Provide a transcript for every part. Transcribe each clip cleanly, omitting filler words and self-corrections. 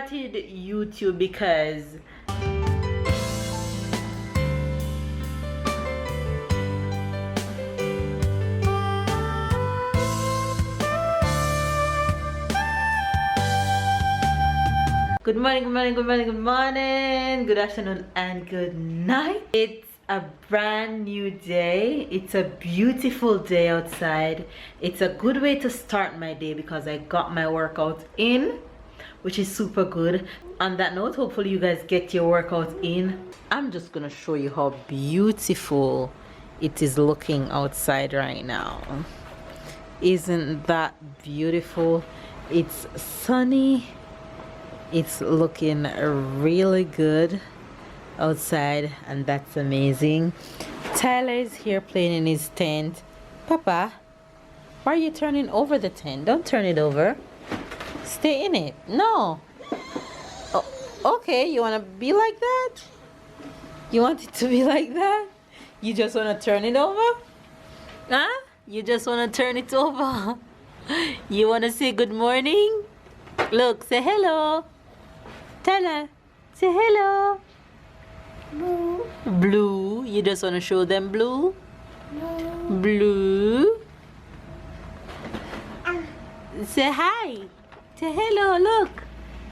started YouTube because good morning, good morning, good morning, good morning, good afternoon, and good night. It's a brand new day. It's a beautiful day outside. It's a good way to start my day because I got my workout in, which is super good. On that note, hopefully you guys get your workout in. I'm just gonna show you how beautiful it is looking outside right now. Isn't that beautiful? It's sunny. It's looking really good outside, and that's amazing. Tyler is here playing in his tent. Papa, why are you turning over the tent? Don't turn it over. Stay in it. No. Oh, okay, you want to be like that? You want it to be like that? You just want to turn it over? Huh? You just want to turn it over? You want to say good morning? Look, say hello. Tyler, say hello. Blue. Blue. You just want to show them blue? Blue. Blue. Say hi. Say hello, look.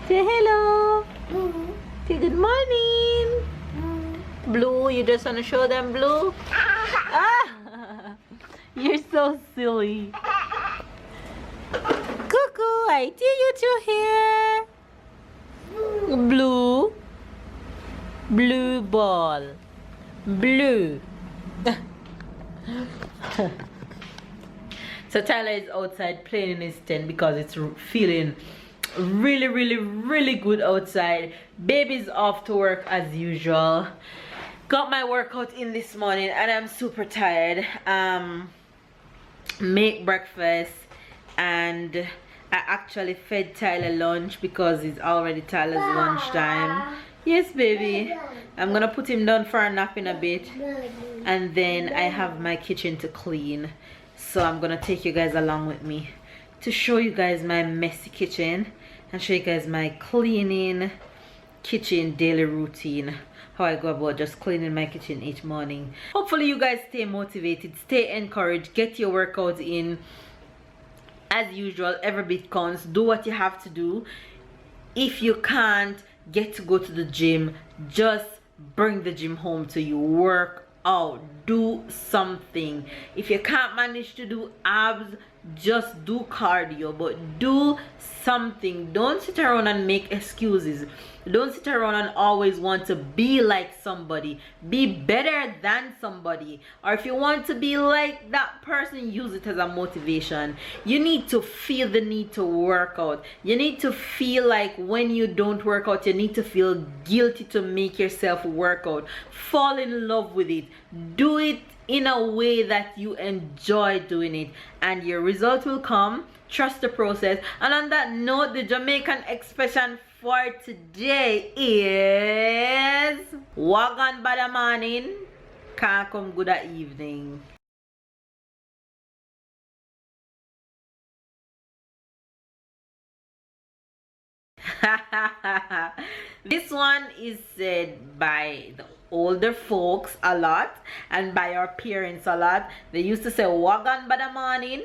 Say hello. Blue. Say good morning. Blue. You just want to show them blue? Ah, you're so silly. Cuckoo, I see you two here. Blue. Blue ball. Blue. So Tyler is outside playing in his tent because it's feeling really good outside. Baby's off to work as usual. Got my workout in this morning and I'm super tired. Make breakfast, and I actually fed Tyler lunch because it's already Tyler's lunchtime. Yes, baby. I'm gonna put him down for a nap in a bit, and then I have my kitchen to clean. So I'm gonna take you guys along with me to show you guys my messy kitchen and show you guys my cleaning kitchen daily routine, how I go about just cleaning my kitchen each morning. Hopefully you guys stay motivated, stay encouraged, get your workouts in. As usual, every bit counts. Do what you have to do. If you can't get to go to the gym, just bring the gym home to you. Work out, do something. If you can't manage to do abs, just do cardio, but do something. Don't sit around and make excuses. Don't sit around and always want to be like somebody. Be better than somebody. Or if you want to be like that person, use it as a motivation. You need to feel the need to work out. You need to feel like when you don't work out, you need to feel guilty to make yourself work out. Fall in love with it. Do it in a way that you enjoy doing it, and your result will come. Trust the process. And on that note, the Jamaican expression for today is wagon by the morning, can't come good at evening. This one is said by the older folks a lot and by our parents a lot. They used to say wagon by the morning,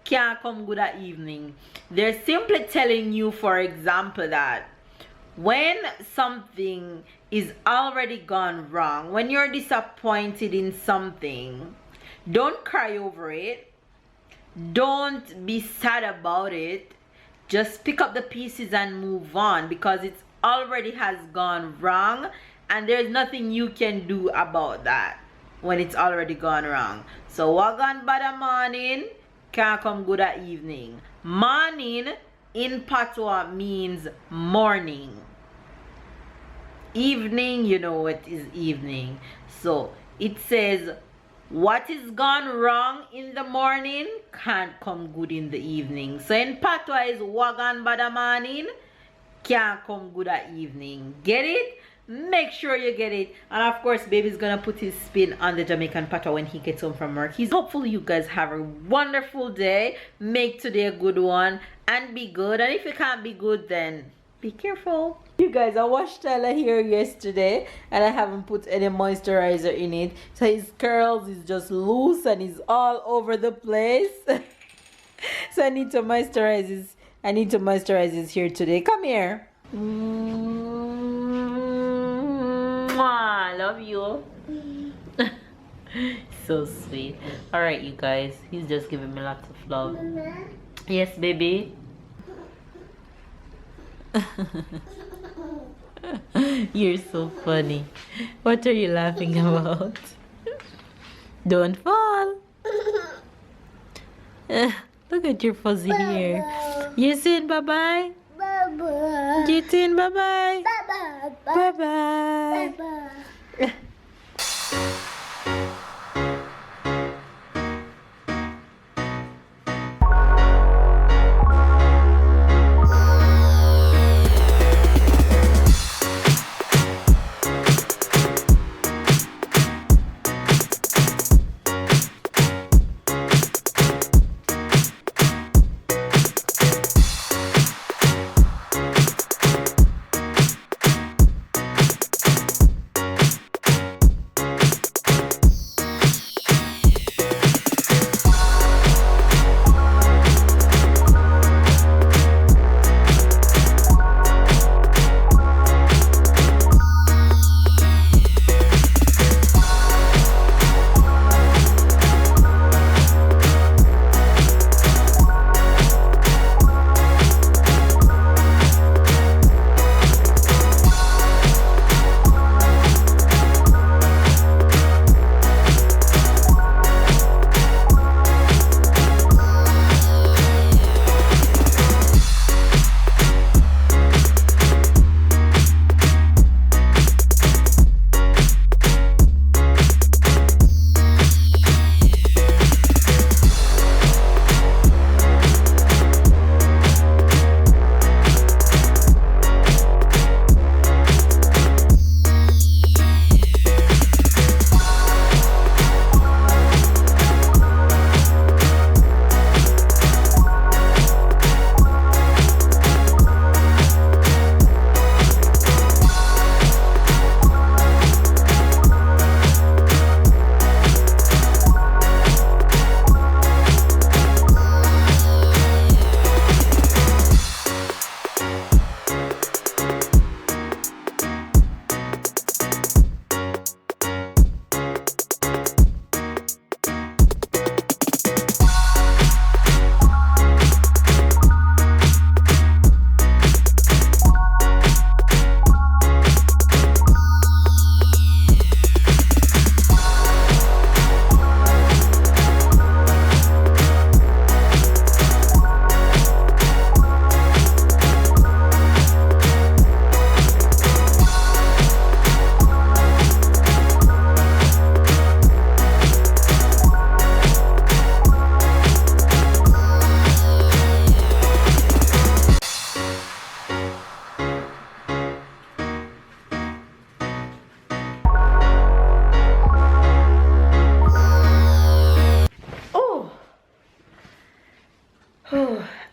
can't come good at evening. They're simply telling you, for example, that when something is already gone wrong, when you're disappointed in something, don't cry over it. Don't be sad about it. Just pick up the pieces and move on, because it already has gone wrong and there's nothing you can do about that when it's already gone wrong. So wagon by the morning, can't come good at evening. Morning in patois means morning. Evening, you know what is evening. So it says what is gone wrong in the morning can't come good in the evening. So in patois is wagon by the morning, can't come good at evening. Get it? Make sure you get it. And of course, baby's gonna put his spin on the Jamaican patois when he gets home from work. Hopefully you guys have a wonderful day. Make today a good one and be good. And if you can't be good, then Be careful. You guys, I washed Tyler hair yesterday and I haven't put any moisturizer in it. So his curls is just loose and he's all over the place. So I need to moisturize his hair today. Come here. Mwah, love you. So sweet. Alright, you guys, he's just giving me lots of love. Yes, baby. You're so funny. What are you laughing about? Don't fall. Look at your fuzzy hair. You saying bye-bye? Bye-bye. You saying bye-bye? Bye-bye. Bye-bye.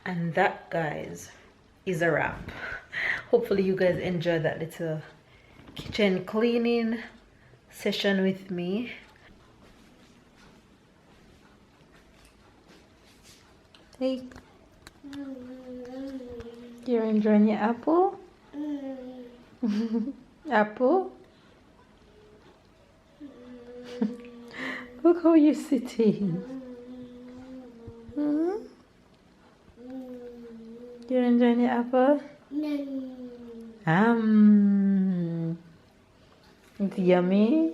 And that, guys, is a wrap. Hopefully you guys enjoyed that little kitchen cleaning session with me. Hey, you're enjoying your apple? Apple? Look how you're sitting. You're enjoying your apple? It's yummy.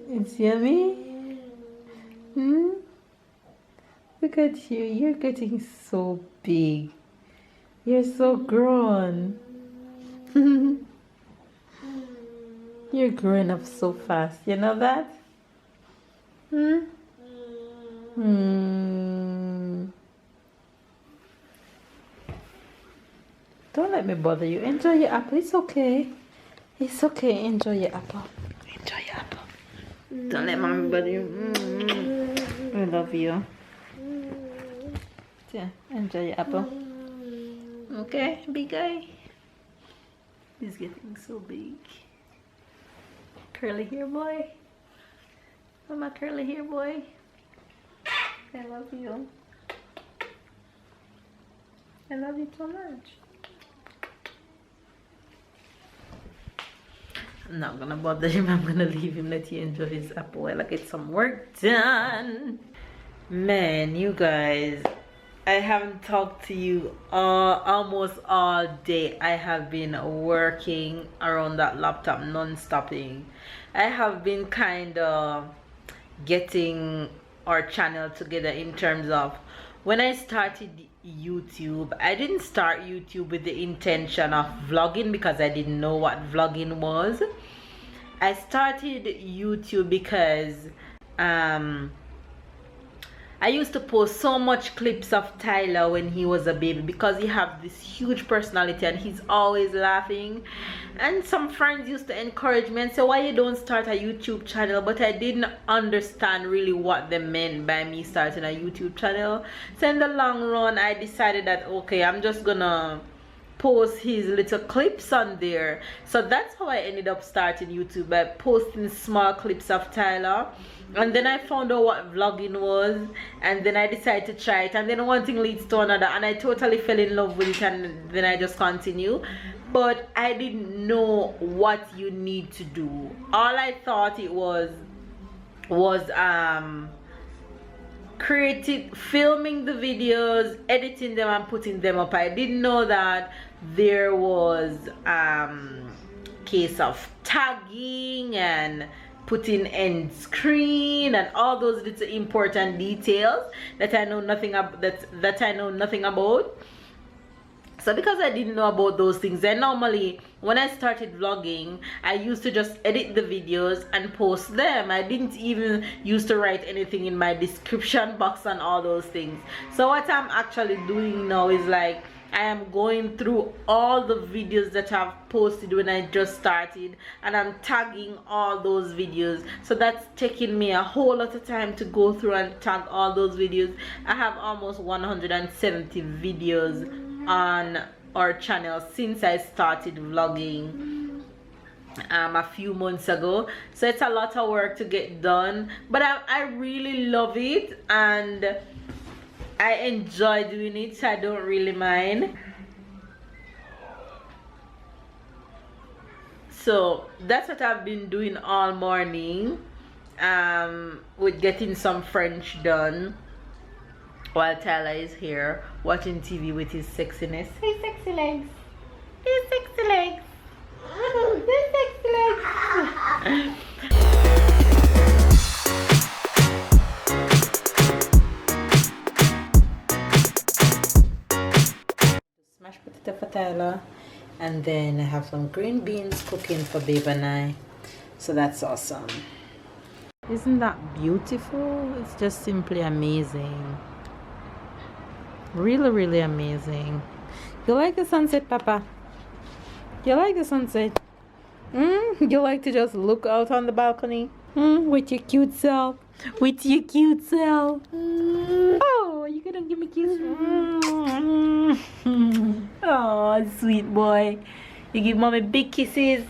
It's yummy. Look at you. You're getting so big. You're so grown. You're growing up so fast. You know that? Don't let me bother you. Enjoy your apple. It's okay. It's okay. Enjoy your apple. Enjoy your apple. Don't let mommy bother you. I love you. Yeah, enjoy your apple. Okay, big guy. He's getting so big. Curly hair boy. Oh, my curly hair boy. I love you. I love you so much. I'm not gonna bother him. I'm gonna leave him, let you enjoy his apple while I get some work done. Man, you guys, I haven't talked to you almost all day. I have been working around that laptop non-stopping. I have been kind of getting our channel together in terms of when I started YouTube. I didn't start YouTube with the intention of vlogging because I didn't know what vlogging was. I started YouTube because I used to post so much clips of Tyler when he was a baby because he have this huge personality and he's always laughing. And some friends used to encourage me and say, why you don't start a YouTube channel? But I didn't understand really what they meant by me starting a YouTube channel. So in the long run, I decided that, okay, I'm just gonna post his little clips on there. So that's how I ended up starting YouTube, by posting small clips of Tyler. And then I found out what vlogging was, and then I decided to try it, and then one thing leads to another, and I totally fell in love with it, and then I just continue. But I didn't know what you need to do. All I thought it was filming the videos, editing them and putting them up. I didn't know that there was case of tagging and putting end screen and all those little important details that I know nothing about. So because I didn't know about those things, then normally when I started vlogging, I used to just edit the videos and post them. I didn't even used to write anything in my description box and all those things. So what I'm actually doing now is like, I am going through all the videos that I've posted when I just started, and I'm tagging all those videos. So that's taking me a whole lot of time to go through and tag all those videos. I have almost 170 videos on our channel since I started vlogging a few months ago. So it's a lot of work to get done, but I really love it and I enjoy doing it, so I don't really mind. So that's what I've been doing all morning, with getting some French done while Tyler is here watching TV with his sexiness. Hey, sexy legs. Hey, sexy legs. Hey, sexy legs. Mashed potato for Tyler, and then I have some green beans cooking for Babe and I. So that's awesome. Isn't that beautiful? It's just simply amazing. Really, really amazing. You like the sunset, Papa? You like the sunset? You like to just look out on the balcony? With your cute self? With your cute self? Oh, you gonna give me kisses? Oh, sweet boy. You give mommy big kisses.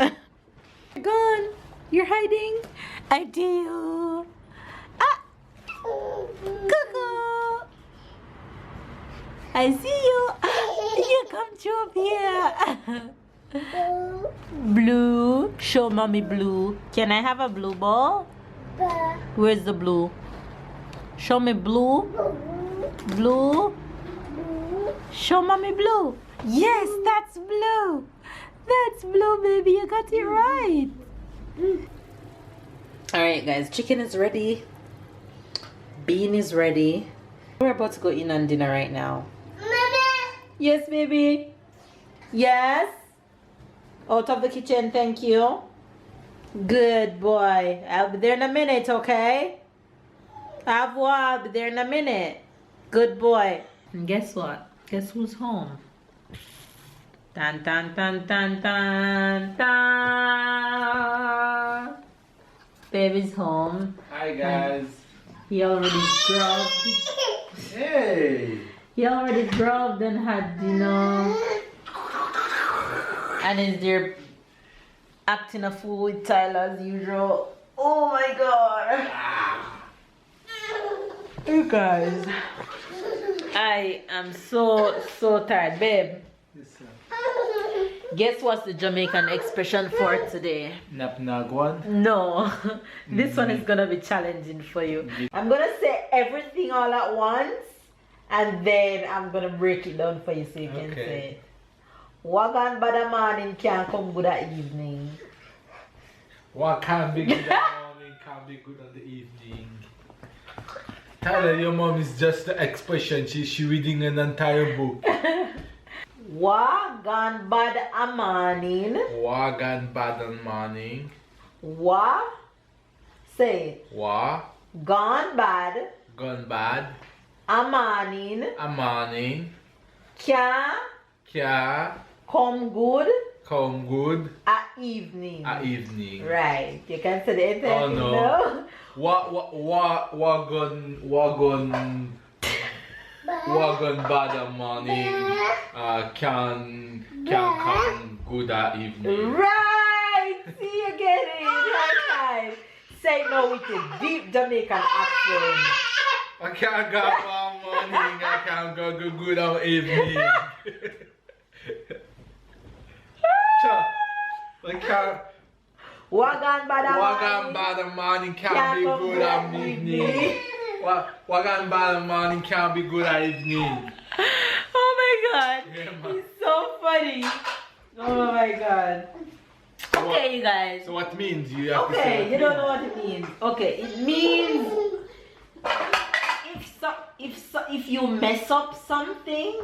You're gone. You're hiding. I do. Ah. Cuckoo. I see you. You come to up here. Blue. Show mommy blue. Can I have a blue ball? Where's the blue? Show me blue. Blue. Show mommy blue. Yes, that's blue. That's blue, baby. You got it right. Alright, guys. Chicken is ready. Bean is ready. We're about to go in on dinner right now. Yes, baby. Yes. Out of the kitchen, thank you. Good boy. I'll be there in a minute, okay? I'll be there in a minute. Good boy. And guess what? Guess who's home? Tan tan tan tan tan tan. Baby's home. Hi guys. He already grabbed Hey! He already grubbed and had dinner. And is there acting a fool with Tyler as usual. Oh my god. You guys. I am so tired, babe. Yes, sir. Guess what's the Jamaican expression for today? Napnagwan? No. This one is gonna be challenging for you. I'm gonna say everything all at once and then I'm gonna break it down for you so you can say it. Wagan bada morning can't come good at evening. What can be good in the morning can be good in the evening. Tyler, your mom is just the expression. She's reading an entire book. Wagan bad a morning. Wagan bad in morning. Wa. Say it. Wa. Gone bad. Gone bad. A morning. A morning. Can Kya. come good. Come good. A evening. A evening. Right. You can say the entire thing, no. no? Wagon bad in morning. Can come good at evening. Right. See, you get it. Right. Say it now with a deep Jamaican accent. I can't go one morning, I can't go good on evening. Sure. I can't. Wagan bad morning can't be good on evening. Wagan bad morning can't be good at evening. Oh my god. Yeah, He's so funny. Oh my god. Okay, you guys. So what means you have to say? Okay, you don't know what it means. Okay, it means if you mess up something,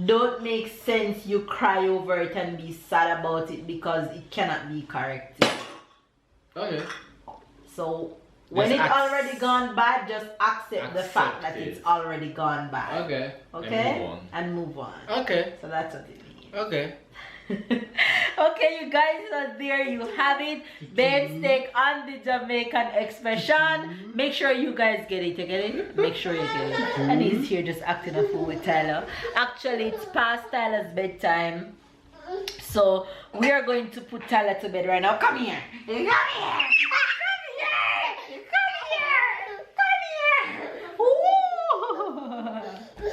don't make sense you cry over it and be sad about it because it cannot be corrected. Okay. So when it's already gone bad, just accept the fact that it's already gone bad. Okay. Okay? And move on. Okay. So that's what it means. Okay. Okay, you guys, so there you have it. Babe's take on the Jamaican expression. Make sure you guys get it. You get it? Make sure you get it. And he's here just acting a fool with Tyler. Actually, it's past Tyler's bedtime. So we are going to put Tyler to bed right now. Come here. Come here. Come here.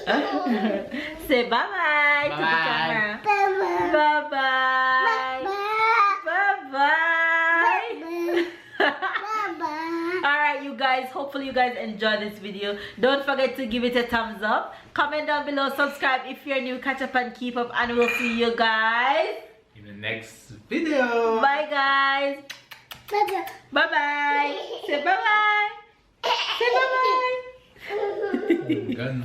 Come here. Say bye-bye to the camera. Bye-bye. Bye-bye. Alright, you guys. Hopefully you guys enjoyed this video. Don't forget to give it a thumbs up. Comment down below. Subscribe if you're new. Catch up and keep up. And we'll see you guys in the next video. Bye, guys. Bye-bye. Say bye-bye. Say bye-bye. Gun.